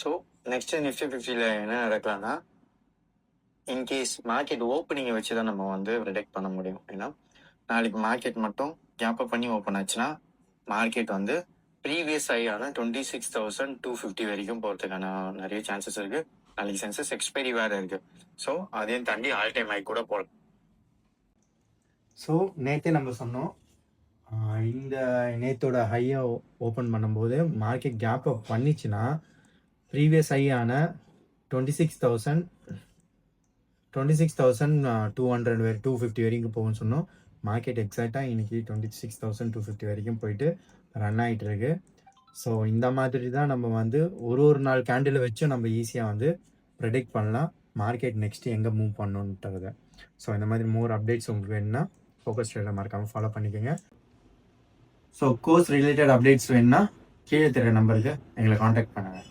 So next Nifty 50ல என்ன நடக்கலாம்னா, in case market ஓப்பனிங்கை வச்சு தான் நம்ம வந்து ப்ரெடிக்ட் பண்ண முடியும். ஏன்னா நாளைக்கு மார்க்கெட் மட்டும் கேப் அப் பண்ணி ஓப்பன் ஆச்சுன்னா மார்க்கெட் வந்து ப்ரீவியஸ் ஆன 26,250 வரைக்கும் போகிறதுக்கான நிறைய சான்சஸ் இருக்கு. நாளைக்கு சென்சஸ் எக்ஸ்பைரி வேறு இருக்கு. ஸோ அதையும் தாண்டி ஆல் டைம் ஹை கூட போகலாம். ஸோ நேற்றே நம்ம சொன்னோம், இந்த நேற்றோட ஹையை ஓப்பன் பண்ணும்போது மார்க்கெட் கேப் அப் பண்ணிச்சுன்னா ப்ரீவியஸ் ஹையான 26,250 வரைக்கும் போகும்னு சொன்னோம். மார்க்கெட் எக்ஸாக்டாக இன்னைக்கு 26,250 வரைக்கும் போயிட்டு ரன் ஆகிட்டு இருக்கு. ஸோ இந்த மாதிரி தான் நம்ம வந்து ஒரு நாள் கேண்டில் வச்சு நம்ம ஈஸியாக வந்து ப்ரெடிக்ட் பண்ணலாம் மார்க்கெட் நெக்ஸ்ட் எங்கே மூவ் பண்ணணுன்றது. ஸோ இந்த மாதிரி மோர் அப்டேட்ஸ் உங்களுக்கு வேணும்னா ஃபோக்கஸ் ட்ரேடர் மறக்காமல் ஃபாலோ பண்ணிக்கோங்க. ஸோ கோர்ஸ் ரிலேட்டட் அப்டேட்ஸ் வேணும்னா கீழே தெரிய நம்பருக்கு எங்களை காண்டாக்ட் பண்ணுங்கள்.